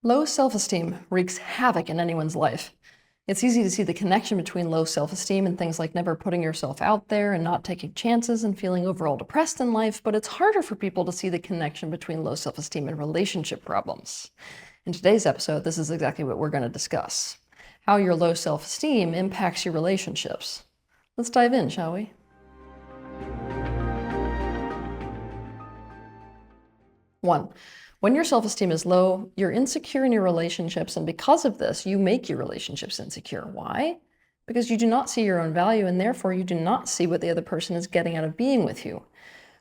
Low self-esteem wreaks havoc in anyone's life. It's easy to see the connection between low self-esteem and things like never putting yourself out there and not taking chances and feeling overall depressed in life, but it's harder for people to see the connection between low self-esteem and relationship problems. In today's episode, this is exactly what we're going to discuss: how your low self-esteem impacts your relationships. Let's dive in, shall we? One, when your self-esteem is low, you're insecure in your relationships, and because of this, you make your relationships insecure. Why? Because you do not see your own value, and therefore you do not see what the other person is getting out of being with you.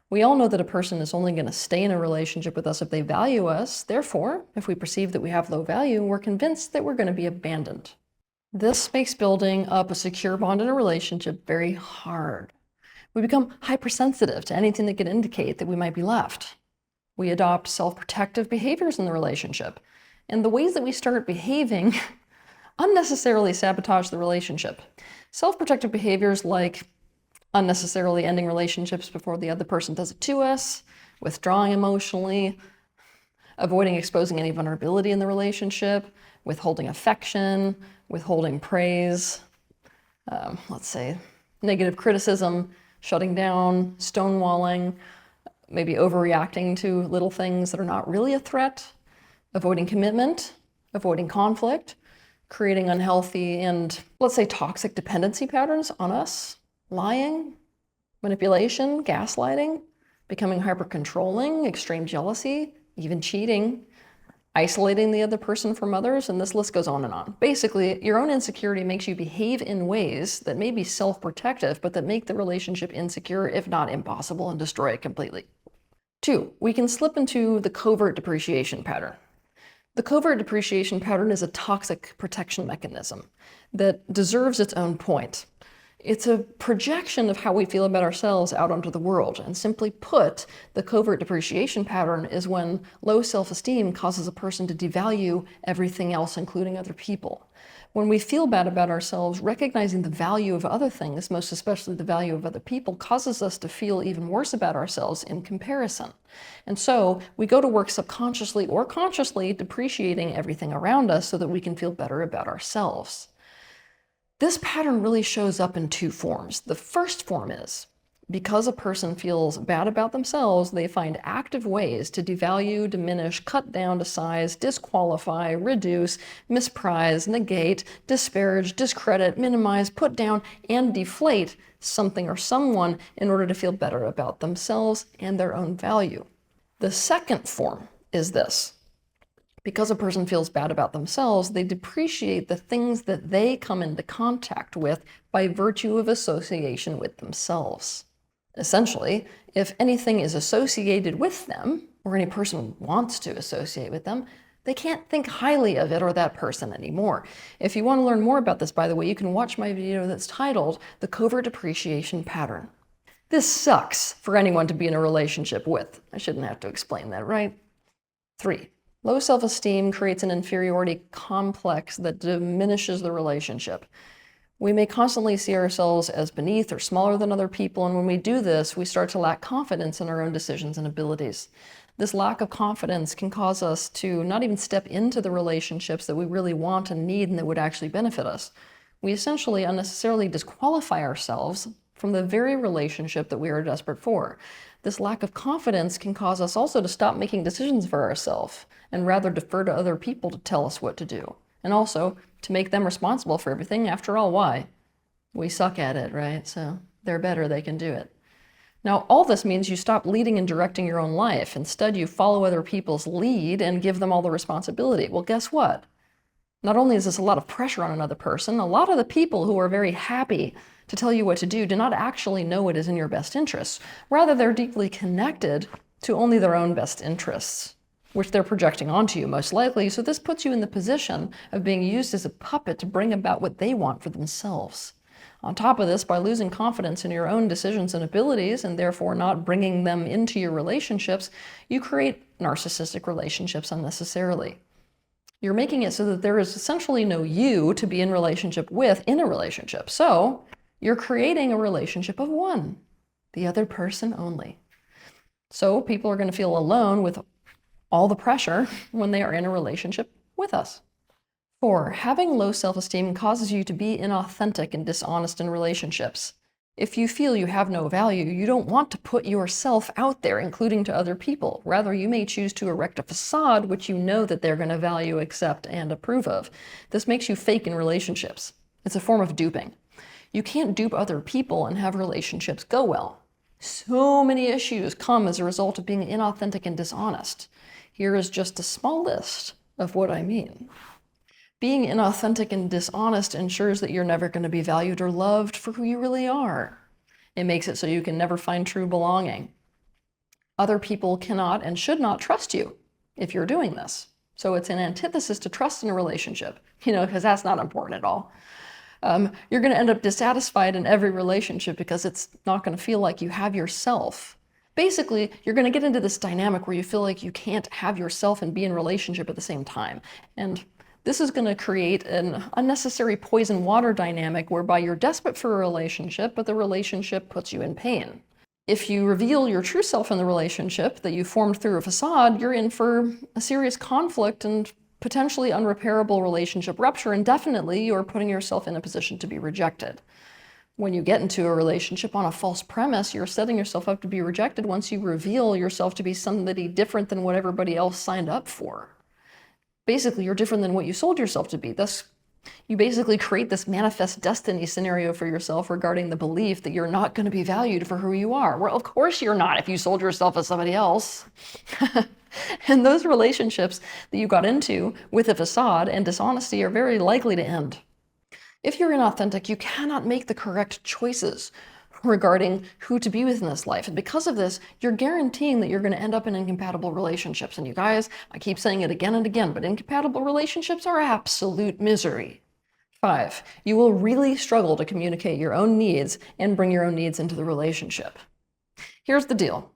We all know that a person is only going to stay in a relationship with us if they value us. Therefore, if we perceive that we have low value, we're convinced that we're going to be abandoned. This makes building up a secure bond in a relationship very hard. We become hypersensitive to anything that could indicate that we might be left. We adopt self-protective behaviors in the relationship, and the ways that we start behaving unnecessarily sabotage the relationship. Self-protective behaviors like unnecessarily ending relationships before the other person does it to us, withdrawing emotionally, avoiding exposing any vulnerability in the relationship, withholding affection, withholding praise, let's say negative criticism, shutting down, stonewalling, maybe overreacting to little things that are not really a threat, avoiding commitment, avoiding conflict, creating unhealthy and, let's say, toxic dependency patterns on us, lying, manipulation, gaslighting, becoming hyper-controlling, extreme jealousy, even cheating, isolating the other person from others, and this list goes on and on. Basically, your own insecurity makes you behave in ways that may be self-protective, but that make the relationship insecure, if not impossible, and destroy it completely. 2, we can slip into the covert depreciation pattern. The covert depreciation pattern is a toxic protection mechanism that deserves its own point. It's a projection of how we feel about ourselves out onto the world. And simply put, the covert depreciation pattern is when low self-esteem causes a person to devalue everything else, including other people. When we feel bad about ourselves, recognizing the value of other things, most especially the value of other people, causes us to feel even worse about ourselves in comparison. And so we go to work subconsciously or consciously depreciating everything around us so that we can feel better about ourselves. This pattern really shows up in 2 forms. The first form is, because a person feels bad about themselves, they find active ways to devalue, diminish, cut down to size, disqualify, reduce, misprize, negate, disparage, discredit, minimize, put down, and deflate something or someone in order to feel better about themselves and their own value. The second form is this. Because a person feels bad about themselves, they depreciate the things that they come into contact with by virtue of association with themselves. Essentially, if anything is associated with them, or any person wants to associate with them, they can't think highly of it or that person anymore. If you want to learn more about this, by the way, you can watch my video that's titled The Covert Depreciation Pattern. This sucks for anyone to be in a relationship with. I shouldn't have to explain that, right? 3, low self-esteem creates an inferiority complex that diminishes the relationship. We may constantly see ourselves as beneath or smaller than other people, and when we do this, we start to lack confidence in our own decisions and abilities. This lack of confidence can cause us to not even step into the relationships that we really want and need and that would actually benefit us. We essentially unnecessarily disqualify ourselves from the very relationship that we are desperate for. This lack of confidence can cause us also to stop making decisions for ourselves and rather defer to other people to tell us what to do. And also to make them responsible for everything. After all, why? We suck at it, right? So they're better, they can do it. Now, all this means you stop leading and directing your own life. Instead, you follow other people's lead and give them all the responsibility. Well, guess what? Not only is this a lot of pressure on another person, a lot of the people who are very happy to tell you what to do not actually know what is in your best interests. Rather, they're deeply connected to only their own best interests, which they're projecting onto you most likely. So this puts you in the position of being used as a puppet to bring about what they want for themselves. On top of this, by losing confidence in your own decisions and abilities, and therefore not bringing them into your relationships, you create narcissistic relationships unnecessarily. You're making it so that there is essentially no you to be in relationship with in a relationship. So you're creating a relationship of one, the other person only. So people are going to feel alone with all the pressure when they are in a relationship with us. 4, having low self-esteem causes you to be inauthentic and dishonest in relationships. If you feel you have no value, you don't want to put yourself out there, including to other people. Rather, you may choose to erect a facade which you know that they're going to value, accept, and approve of. This makes you fake in relationships. It's a form of duping. You can't dupe other people and have relationships go well. So many issues come as a result of being inauthentic and dishonest. Here is just a small list of what I mean. Being inauthentic and dishonest ensures that you're never going to be valued or loved for who you really are. It makes it so you can never find true belonging. Other people cannot and should not trust you if you're doing this. So it's an antithesis to trust in a relationship, because that's not important at all. You're going to end up dissatisfied in every relationship because it's not going to feel like you have yourself. Basically, you're going to get into this dynamic where you feel like you can't have yourself and be in a relationship at the same time. And this is going to create an unnecessary poison water dynamic whereby you're desperate for a relationship, but the relationship puts you in pain. If you reveal your true self in the relationship that you formed through a facade, you're in for a serious conflict and potentially unrepairable relationship rupture, and definitely you're putting yourself in a position to be rejected. When you get into a relationship on a false premise, you're setting yourself up to be rejected once you reveal yourself to be somebody different than what everybody else signed up for. Basically, you're different than what you sold yourself to be. Thus, you basically create this manifest destiny scenario for yourself regarding the belief that you're not going to be valued for who you are. Well, of course you're not if you sold yourself as somebody else. And those relationships that you got into with a facade and dishonesty are very likely to end. If you're inauthentic, you cannot make the correct choices regarding who to be with in this life. And because of this, you're guaranteeing that you're going to end up in incompatible relationships. And you guys, I keep saying it again and again, but incompatible relationships are absolute misery. 5, you will really struggle to communicate your own needs and bring your own needs into the relationship. Here's the deal.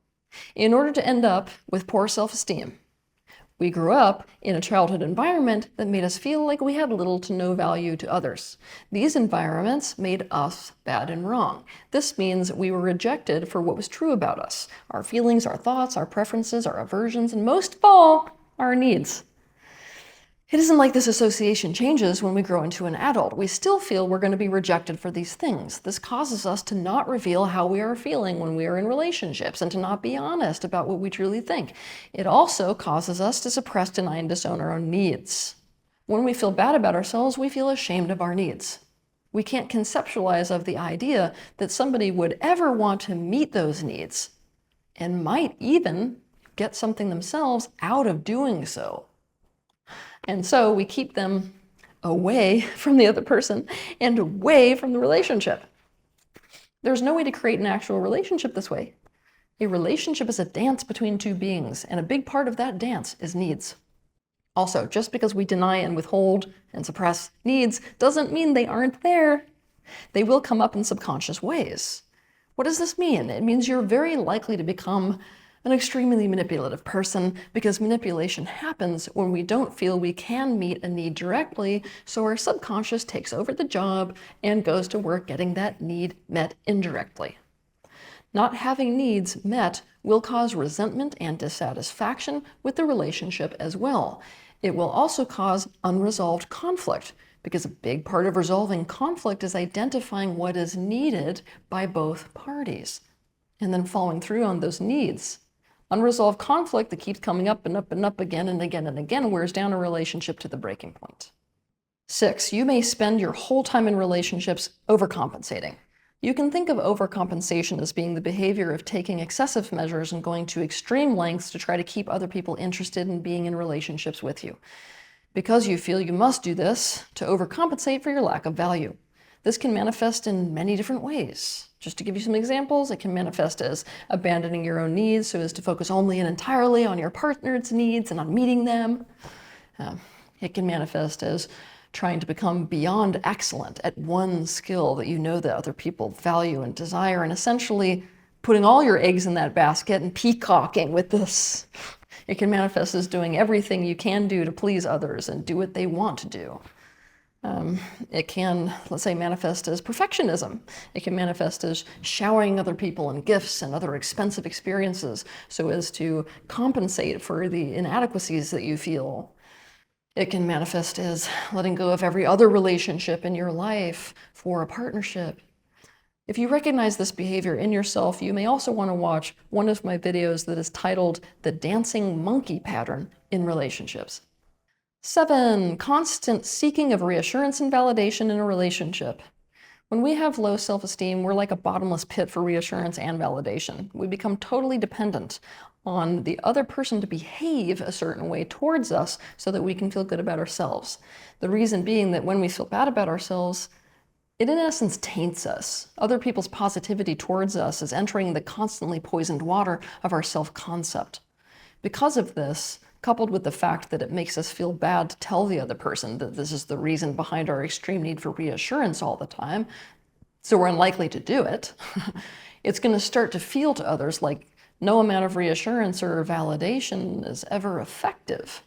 In order to end up with poor self-esteem, we grew up in a childhood environment that made us feel like we had little to no value to others. These environments made us bad and wrong. This means we were rejected for what was true about us, our feelings, our thoughts, our preferences, our aversions, and most of all, our needs. It isn't like this association changes when we grow into an adult. We still feel we're going to be rejected for these things. This causes us to not reveal how we are feeling when we are in relationships and to not be honest about what we truly think. It also causes us to suppress, deny, and disown our own needs. When we feel bad about ourselves, we feel ashamed of our needs. We can't conceptualize of the idea that somebody would ever want to meet those needs and might even get something themselves out of doing so. And so we keep them away from the other person and away from the relationship. There's no way to create an actual relationship this way. A relationship is a dance between two beings, and a big part of that dance is needs. Also, just because we deny and withhold and suppress needs doesn't mean they aren't there. They will come up in subconscious ways. What does this mean? It means you're very likely to become an extremely manipulative person, because manipulation happens when we don't feel we can meet a need directly, so our subconscious takes over the job and goes to work getting that need met indirectly. Not having needs met will cause resentment and dissatisfaction with the relationship as well. It will also cause unresolved conflict, because a big part of resolving conflict is identifying what is needed by both parties and then following through on those needs. Unresolved conflict that keeps coming up and up and up again and again and again wears down a relationship to the breaking point. 6, you may spend your whole time in relationships overcompensating. You can think of overcompensation as being the behavior of taking excessive measures and going to extreme lengths to try to keep other people interested in being in relationships with you, because you feel you must do this to overcompensate for your lack of value. This can manifest in many different ways. Just to give you some examples, it can manifest as abandoning your own needs so as to focus only and entirely on your partner's needs and on meeting them. It can manifest as trying to become beyond excellent at one skill that you know that other people value and desire, and essentially putting all your eggs in that basket and peacocking with this. It can manifest as doing everything you can do to please others and do what they want to do. It can, let's say, manifest as perfectionism. It can manifest as showering other people in gifts and other expensive experiences so as to compensate for the inadequacies that you feel. It can manifest as letting go of every other relationship in your life for a partnership. If you recognize this behavior in yourself, you may also want to watch one of my videos that is titled The Dancing Monkey Pattern in Relationships. 7, constant seeking of reassurance and validation in a relationship. When we have low self-esteem, we're like a bottomless pit for reassurance and validation. We become totally dependent on the other person to behave a certain way towards us so that we can feel good about ourselves. The reason being that when we feel bad about ourselves, it in essence taints us. Other people's positivity towards us is entering the constantly poisoned water of our self-concept. Because of this, coupled with the fact that it makes us feel bad to tell the other person that this is the reason behind our extreme need for reassurance all the time, so we're unlikely to do it, it's going to start to feel to others like no amount of reassurance or validation is ever effective.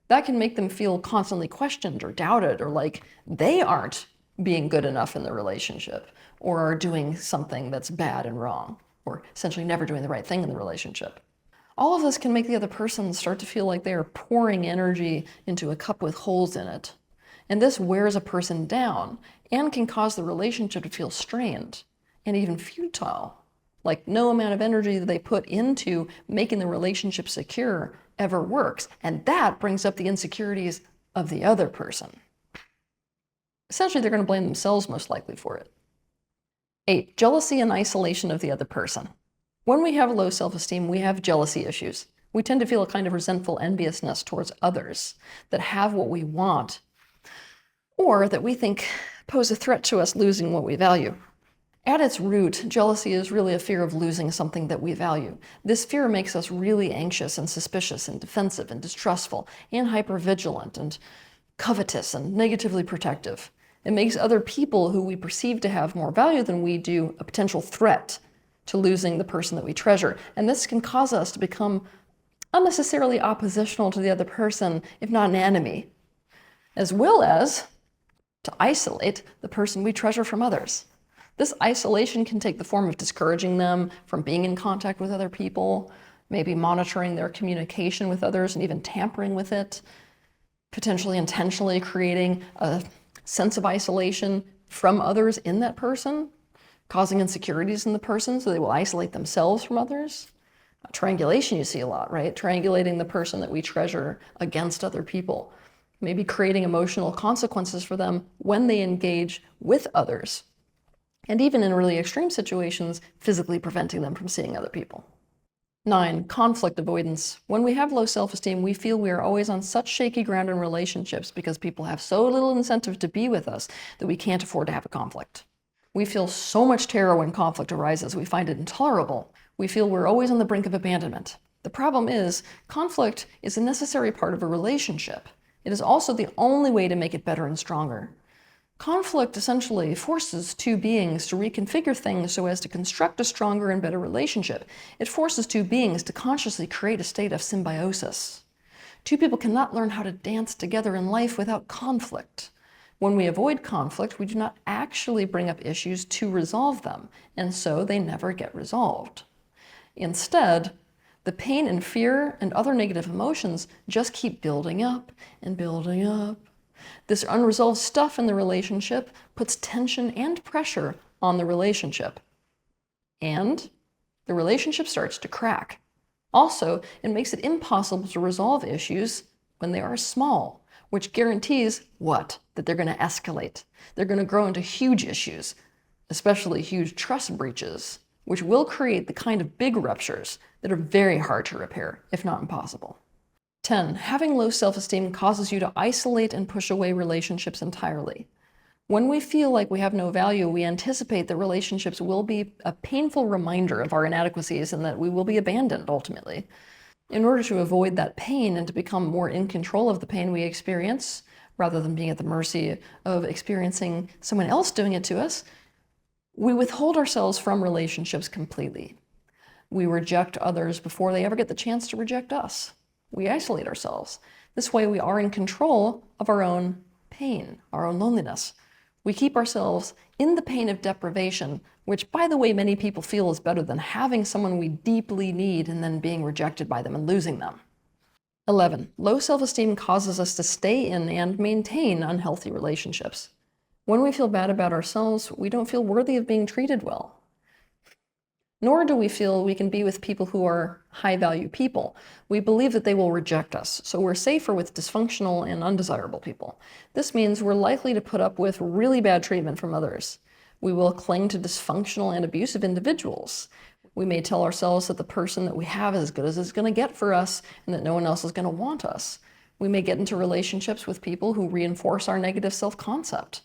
That can make them feel constantly questioned or doubted, or like they aren't being good enough in the relationship, or are doing something that's bad and wrong, or essentially never doing the right thing in the relationship. All of this can make the other person start to feel like they are pouring energy into a cup with holes in it. And this wears a person down and can cause the relationship to feel strained and even futile. Like no amount of energy that they put into making the relationship secure ever works. And that brings up the insecurities of the other person. Essentially, they're going to blame themselves most likely for it. 8, jealousy and isolation of the other person. When we have low self-esteem, we have jealousy issues. We tend to feel a kind of resentful enviousness towards others that have what we want, or that we think pose a threat to us losing what we value. At its root, jealousy is really a fear of losing something that we value. This fear makes us really anxious and suspicious and defensive and distrustful and hypervigilant and covetous and negatively protective. It makes other people who we perceive to have more value than we do a potential threat to losing the person that we treasure. And this can cause us to become unnecessarily oppositional to the other person, if not an enemy, as well as to isolate the person we treasure from others. This isolation can take the form of discouraging them from being in contact with other people, maybe monitoring their communication with others and even tampering with it, potentially intentionally creating a sense of isolation from others in that person, causing insecurities in the person so they will isolate themselves from others. Triangulation you see a lot, right? Triangulating the person that we treasure against other people. Maybe creating emotional consequences for them when they engage with others. And even in really extreme situations, physically preventing them from seeing other people. 9, conflict avoidance. When we have low self-esteem, we feel we are always on such shaky ground in relationships because people have so little incentive to be with us that we can't afford to have a conflict. We feel so much terror when conflict arises. We find it intolerable. We feel we're always on the brink of abandonment. The problem is, conflict is a necessary part of a relationship. It is also the only way to make it better and stronger. Conflict essentially forces two beings to reconfigure things so as to construct a stronger and better relationship. It forces two beings to consciously create a state of symbiosis. Two people cannot learn how to dance together in life without conflict. When we avoid conflict, we do not actually bring up issues to resolve them, and so they never get resolved. Instead, the pain and fear and other negative emotions just keep building up and building up. This unresolved stuff in the relationship puts tension and pressure on the relationship. And the relationship starts to crack. Also, it makes it impossible to resolve issues when they are small, which guarantees what? That they're going to escalate. They're going to grow into huge issues, especially huge trust breaches, which will create the kind of big ruptures that are very hard to repair, if not impossible. 10, having low self-esteem causes you to isolate and push away relationships entirely. When we feel like we have no value, we anticipate that relationships will be a painful reminder of our inadequacies and that we will be abandoned ultimately. In order to avoid that pain and to become more in control of the pain we experience, rather than being at the mercy of experiencing someone else doing it to us, we withhold ourselves from relationships completely. We reject others before they ever get the chance to reject us. We isolate ourselves. This way we are in control of our own pain, our own loneliness. We keep ourselves in the pain of deprivation, which, by the way, many people feel is better than having someone we deeply need and then being rejected by them and losing them. 11. Low self-esteem causes us to stay in and maintain unhealthy relationships. When we feel bad about ourselves, we don't feel worthy of being treated well. Nor do we feel we can be with people who are high-value people. We believe that they will reject us, so we're safer with dysfunctional and undesirable people. This means we're likely to put up with really bad treatment from others. We will cling to dysfunctional and abusive individuals. We may tell ourselves that the person that we have is as good as it's going to get for us and that no one else is going to want us. We may get into relationships with people who reinforce our negative self-concept.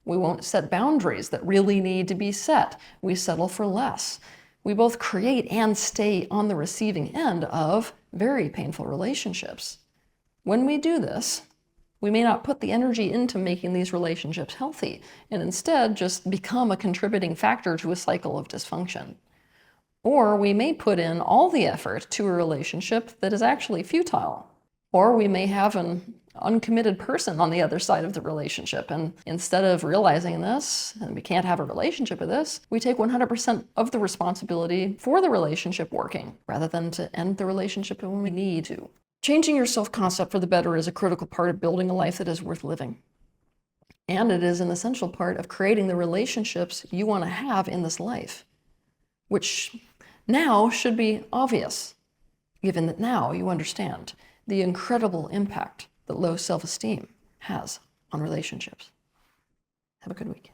We won't set boundaries that really need to be set. We settle for less. We both create and stay on the receiving end of very painful relationships. When we do this, we may not put the energy into making these relationships healthy, and instead just become a contributing factor to a cycle of dysfunction. Or we may put in all the effort to a relationship that is actually futile. Or we may have an uncommitted person on the other side of the relationship, and instead of realizing this, and we can't have a relationship with this, we take 100% of the responsibility for the relationship working, rather than to end the relationship when we need to. Changing your self-concept for the better is a critical part of building a life that is worth living. And it is an essential part of creating the relationships you want to have in this life, which now should be obvious, given that now you understand the incredible impact that low self-esteem has on relationships. Have a good week.